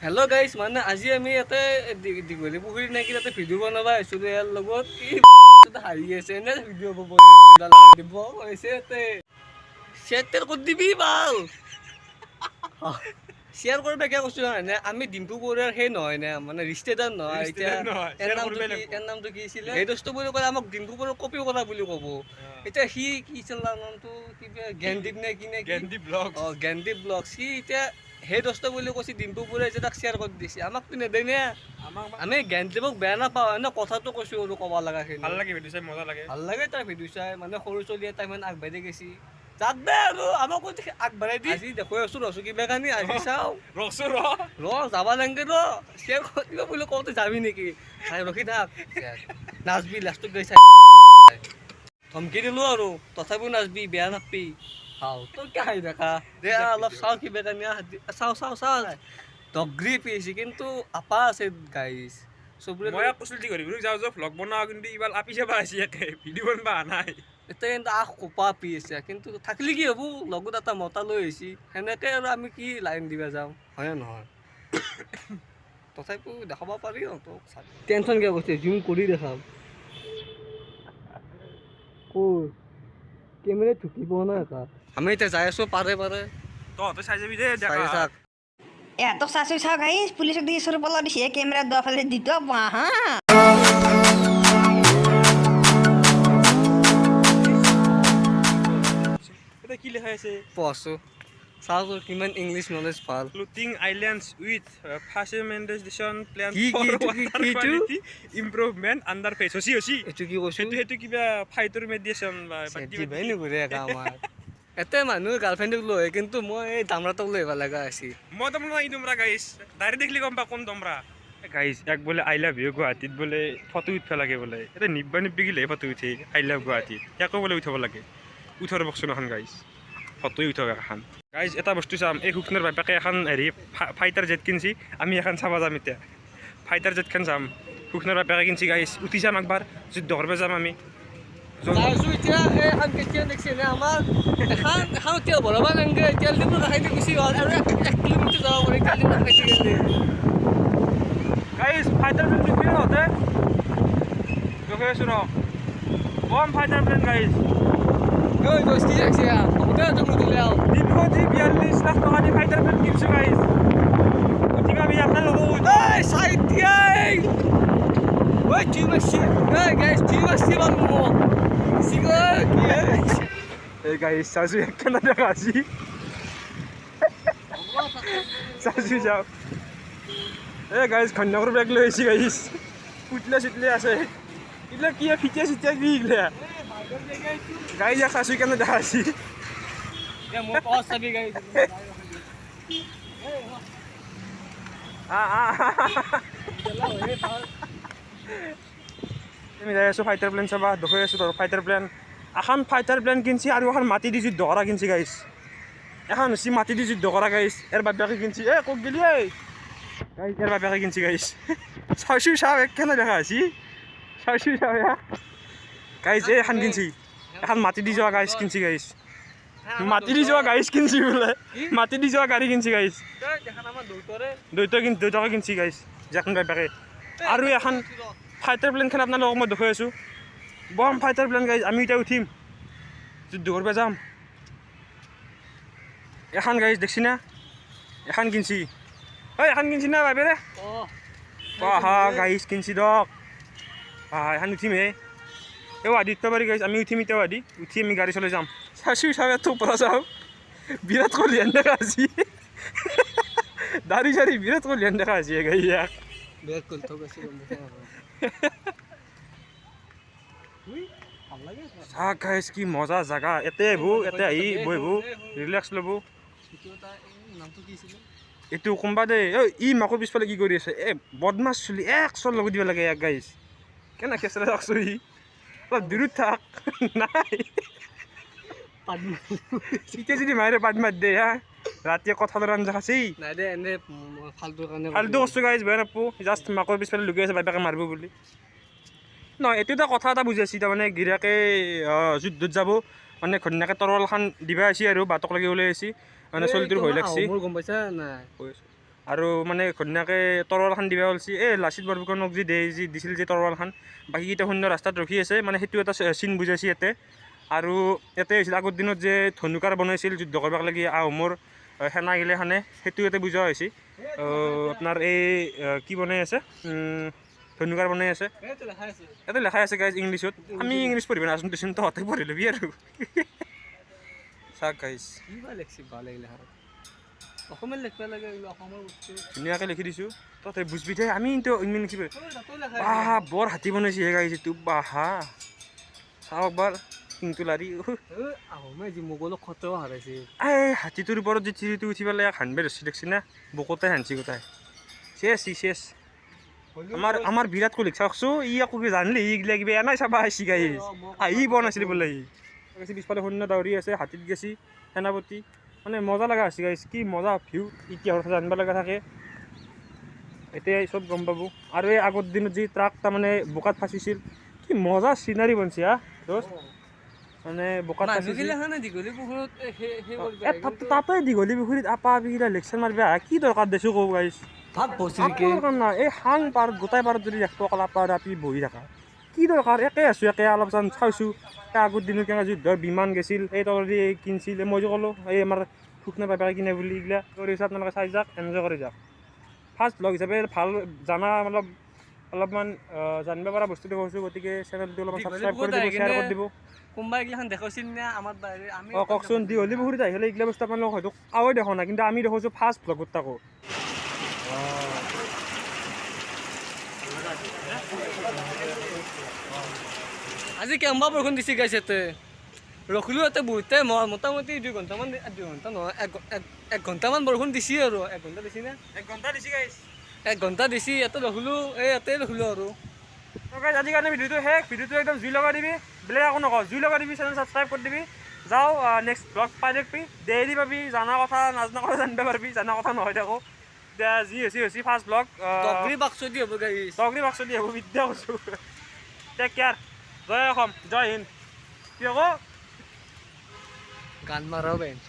hello' guys মানে আজি আমি ইয়াতে দীঘলী পুখুৰী নে কি তাতে ভিডিঅ' বনাব আহিছিলোঁ ইয়াৰ লগত হাঁহি আছে এনে ভিডিঅ' দিব হৈছে ইয়াতে শ্বেয়াৰ কৰি দিবি ভাল শ্বেয়াৰ কৰিব বেয়া কৈছোঁ নহয় আমি ডিম্পু বৰুৱাৰ সেই নহয় নে মানে ৰিষ্টেটাৰ নহয় এতিয়া ইয়াৰ নামটো কি আছিলে সেই দোষটো বুলি ক'লে আমাক ডিম্পু বৰুৱাক কপি কৰা বুলি ক'ব এতিয়া সি কি আছিল তাৰ নামটো কিবা জ্ঞানদীপ নে কি নে জ্ঞানদীপ ব্লগ সি এতিয়া সেই দোষটো বুলি কৈছে ডিম্পু বৰুৱাই যে তাক শ্বেয়াৰ কৰি দিছে আমাকতো নেদেই নে আমি জ্ঞানদীপক বেয়া নাপাওঁ এনে কথাটো কৈছোঁ আৰু ক'ব লগাখিনি ভাল লাগে ভিডিঅ' চাই মজা লাগে ভাল লাগে তাৰ ভিডিঅ' চাই মানে সৰু চলি এটা ইমান আগবাঢ়ি গৈছে যাক দে আৰু আমাকো আগবাঢ়াই দি আজি দেখুৱাই আছোঁ ৰচো কিবা কানি আজি চাওঁ যাব লাগে ৰ শ্বেয়াৰ কৰি দিব বুলি কওঁতে যাবি নেকি চাই ৰখি থাক নাচবি লাষ্টত গৈ চাই ধমকি দিলোঁ আৰু তথাপিও নাচবি বেয়া নাপাবি চাওঁ তই কি হাঁহি থাকা দে অলপ চাওঁ কিবা কানি চাওঁ দগৰি পিছে কিন্তু আপা আছে গাইজ চবৰে মই কৈছিলোঁ কি কৰিবি যাওঁ ভ্লগ বনাওঁ কিন্তু ইবাৰ আপি চাবা আহিছে ইয়াতে ভিডিঅ' বনাব অহা নাই এতিয়া কিন্তু আখ কোপা পি আছে কিন্তু থাকিলে কি হ'ব লগত এটা মতা লৈ আহিছে সেনেকৈ আৰু আমি কি লাইন দিব যাওঁ হয়নে নহয় তথাপিও দেখাব পাৰি তোক টেনশ্যন কিয় কৈছে জুম কৰি দেখাম ক'ৰ কেমেৰা ঢুকি পোৱা নাই এটা আমি এতিয়া যাই আছোঁ পাৰে তহঁতে চাই যাবি দে চাই থাক তো চাচু চাওক আহি পুলিচক দি সৰু পলা দিছে কেমেৰা দফালে দিত হা এতিয়া কি লিখা আছে পঢ়ছোঁ চাওঁ তোৰ কিমান ইংলিছ নলেজ ভাল ফ্লোটিং আইলেণ্ডছ উইথ ফাৰ্চমেণ্টেশ্যন প্লেন কি কোৱালিটি ইম্প্ৰুভমেণ্ট আণ্ডাৰ ফেচ হচি এইটো কি কৈছোঁ সেইটো কিবা ফাইটৰ মেডিয়েশ্যন কিবাই নকৰে আমাৰ এতে মানুহ গাৰ্লফ্ৰেণ্ডক লৈ কিন্তু মই এই দামৰাটোক লৈ আহিব লগা আছিল মই তাৰমানে এই দমৰা গাইছ ডাইৰেক্ট দেখিলে গম পা কোন দমৰা গাইছ এক বোলে আই লাভ ইউ গুৱাহাটীত বোলে ফটো উঠিব লাগে বোলে এতিয়া নিব্বা গিলে ফটো উঠে আই লাভ গুৱাহাটীত ইয়াকো বোলে উঠাব লাগে উঠাৰ বকচোন এখন গাইছ ফটোই উঠক এখন গাইজ এটা বস্তু চাম এই সুখনৰ বাপেকে এখন হেৰি ফাইটাৰ জেট কিনছি আমি এখন চাব যাম এতিয়া ফাইটাৰ জেটখন চাম সুখনৰ বাপেকে কিনছি গাইজ উঠি যাম একবাৰ যুদ্ধ কৰিব যাম আমি যাইছোঁ এতিয়া এইখন কেতিয়া দেখছি নে আমাৰ এখন তেল ভৰাব নালাগে তেল দিব ৰাখাইতে গুচি গ'ল আৰু 1 কিলোমিটাৰ যাব পাৰি তেল দিব ৰাখাইতে গ'লে গাইজ ফাইটাৰ প্লেন দেখবি নহতে দেখুৱাই আছোঁ ৰ বম ফাইটাৰ প্লেন গাইজ ঐ দোস্তি দেখছি হ'বদে তোক নুতুলে আৰু 342 লাখ টকা দি ফাইটাৰ প্লেন কিনছোঁ গাইজ উঠিম আমি আপোনাৰ লগত ঐ চাই দিয়াই ঐ ঠিক আছে ঐ গাইজ ঠিক আছে বাল মোক সিগৰ কি এই গাইজ চাচু একখানা দেখা আছি চাচু যাওঁ এই গাইজ কন্যাকৰ বেগ লৈ আহিছে গাইজ পুতলা চুতলা আছে এইবিলাক কি ফিটিয়া চিটিয়া কি এইগিলা গাইজ এক চাচু কেনে দেখা আছি মোৰ পাছ চাবি গাইজ আমি যাই আছোঁ ফাইটাৰ প্লেন চাবা দেখুৱাই আছোঁ ধৰ ফাইটাৰ প্লেন এখন ফাইটাৰ প্লেন কিনছি আৰু এখন মাটি দি যুদ্ধ কৰা কিনছি গাইছ এখন হৈছে মাটি দি যুদ্ধ কৰা গাইছ ইয়াৰ বাপেকে কিনছি ক'ত গেলি গাইছ ইয়াৰ বাপেকে কিনছি গাইছ চাইছো চাওঁ একখানে দেখা আছি চাইছো চাওঁ গাইছ এখন কিনছি এখন মাটি দি যোৱা গাইছ কিনছি গাইছ মাটি দি যোৱা গাইছ কিনছি বোলে মাটি দি যোৱা গাড়ী কিনছি গাইছ দুইটাকে কিনছি গাইছ যেখন বাপেকে আৰু এখন ফাইটাৰ প্লেনখন আপোনালোকক মই দেখুৱাই আছোঁ বম ফাইটাৰ প্লেন গাইজ আমি এতিয়া উঠিম যুদ্ধ কৰিব যাম এখন গাইজ দেখছি না এখন কিনছি ঐ এখন কিনছি না বাপেৰে হা গাইজ কিনছি দক এখন উঠিম হে আদিত্য পাৰি গাইজ আমি উঠিম এতিয়া উঠি আমি গাড়ী চলাই যাম চাইছোঁ চাওঁ তোৰ পৰা চাওঁ বিৰাট কোহলি হেন দেখা আছে দাড়ি চাৰি বিৰাট কোহলি হেন দেখা আছে গাই ইয়াক বেগ কৰি থৈ গৈছে চাহ গাইজ কি মজা জাগা এতে আহিব এতে আহি বহিব ৰিলেক্স ল'ব এইটো কোনোবা দে ই মাকৰ পিছফালে কি কৰি আছে বদমাছ চলি এক চল লগত দিব লাগে গাইজ কেনে খেচৰা ৰাখছোঁ ই অলপ দূৰত থাক নাই এতিয়া যদি মাৰে পাত মাত দে হা ৰাতিয়ে কঁঠালৰ আঞ্জা খাইছেই নাই দে এনে ফাল্টুৰ কাৰণে ফাল্টু বস্তু গাইজ বেয়া নাপাব জাষ্ট মাকৰ পিছফালে লুকাই আছে বাপেকে মাৰিব বুলি নহয় এইটো এটা কথা এটা বুজি আছি তাৰমানে গিৰিয়াকে যুদ্ধত যাব মানে ঘৈণীয়েকে তৰোৱালখন দিবা আহিছে আৰু বাটক লাগি ওলাই আহিছে মানে চলিটোৰ ভয় লাগছি মোৰ গম পাইছা নাই আৰু মানে ঘৈণীয়াকে তৰোৱালখন দিবা ওলছি এই লাচিত বৰফুকনক যি দিছিল যে তৰোৱালখন বাকীকেইটা সৈন্য ৰাস্তাত ৰখি আছে মানে সেইটো এটা চিন বুজাইছে ইয়াতে আৰু ইয়াতে হৈছিল আগৰ দিনত যে ধনুকাৰ বনাইছিল যুদ্ধ কৰিব লাগি আহোমৰ সেনাগিলাখানে সেইটো ইয়াতে বুজোৱা হৈছে আপোনাৰ এই কি বনাই আছে ধনুকাৰ বনাই আছে ইয়াতে লেখাই আছে গাইজ ইংলিছত আমি ইংলিছ পঢ়িব নাজানো দেচোন তহঁতে পঢ়ি ল'বি আৰু চাওক গাইজ অসমীয়া লিখিব লাগে অসমৰ বস্তু ধুনীয়াকৈ লিখি দিছোঁ তহঁতে বুজবি দে আমি কিন্তু ইংলিছ লিখিব বাহ বৰ হাতী বনাইছে হে গাইজ এইটো বাহা চাওক বাৰ কিংটো লাৰি আহোমে যি মোগলক খতেও হাৰাইছে এই হাতীটোৰ ওপৰত যে চিৰিটো উঠি পেলাই হানবে ৰচি দেখছি না বকোটাই হানছি গোটাই চেছ আমাৰ বিৰাট কোহলিক চাওকচোন ই আকৌ কি জানিলে এইগিলা কিবা এনাই চাবা আহিছি গাইজ আহি পোৱা নাছিল বোলে সি পিছফালে সৈন্য দাউৰি আছে হাতীত গেছি সেনাপতি মানে মজা লগা হৈছে গাইজ কি মজা ভিউ ইতিহাসৰ কথা জানিব লগা থাকে এতিয়া চব গম পাব আৰু এই আগৰ দিনত যি ট্ৰাক তাৰমানে বোকাত ফাঁচিছিল কি মজা চিনাৰী বনছি হা দোস্ত মানে বোকাত ফাঁচিছিল তাতে দীঘলী পুখুৰীত আপা আপিগিলা লেকচাৰ মাৰিব আহা কি দৰকাৰ দেছো কওঁ গাইজ দৰকাৰ নাই এই হাং পাৰত গোটাই পাৰত যদি দেখব অকল আপা আপি বহি থাকা কি দৰকাৰ একে আছোঁ একে অলপ চান চাইছোঁ আগৰ দিনত কেনেকৈ যুদ্ধৰ বিমান গেছিল এই তলেদি কিনছিল মই যে ক'লোঁ এই আমাৰ শুকনা পাইপাকে কিনে বুলি এইগিলা কৰি আপোনালোকে চাই যাওক এনজয় কৰি যাওক ফাৰ্ষ্ট ব্লগ হিচাপে ভাল জানা অলপমান জানিব পৰা বস্তু দেখুৱাইছোঁ গতিকে চেনেলটো অলপমান ছাবস্ক্ৰাইব কৰি দিব শ্বেয়াৰ কৰি দিব কোনোবা এইগিলাখন দেখাইছিল নে আমাৰ বাহিৰে আমি কওকচোন দীঘলী পুখুৰীত আহিলে এইগিলা বস্তু আপোনালোকক হয়তো আৱেই দেখা নাই কিন্তু আমি দেখাইছোঁ ফাৰ্ষ্ট ব্লগত তাকো আজি কেম্বা বৰষুণ দিছে গাইছে ইয়াতে ৰখিলোঁ ইয়াতে বহুতে মোটামুটি 2 ঘণ্টামান 2 ঘণ্টা নহয় 1 ঘণ্টামান বৰষুণ দিছে আৰু 1 ঘণ্টা দিছে নে 1 ঘণ্টা দিছি গাইজ 1 ঘণ্টা দিছে ইয়াতে ৰখিলোঁ ইয়াতে ৰখিলোঁ আৰু গাইজ আজি কাৰণে ভিডিঅ'টো শেষ ভিডিঅ'টো একদম জুই লগাই দিবি বেলেগ একো নকওঁ জুই লগাই দিবি চেনেল ছাবস্ক্ৰাইব কৰি দিবি যাওঁ নেক্সট ব্লগ পাই থাকিবি ডেইলি পাবি জানা কথা নাজনা কথা জানিব পাৰিবি জানা কথা নহয় থাকোঁ এতিয়া যি হৈছে ফাৰ্ষ্ট ব্লগ দগৰী বাক্স দি হ'ব গাইজ দগৰী বাক্স দি হ'ব বিদ্যা কৈছোঁ টেক কেয়াৰ জয় অসম জয় হিন্দ কি আকৌ গান মাৰাও বেঞ্চ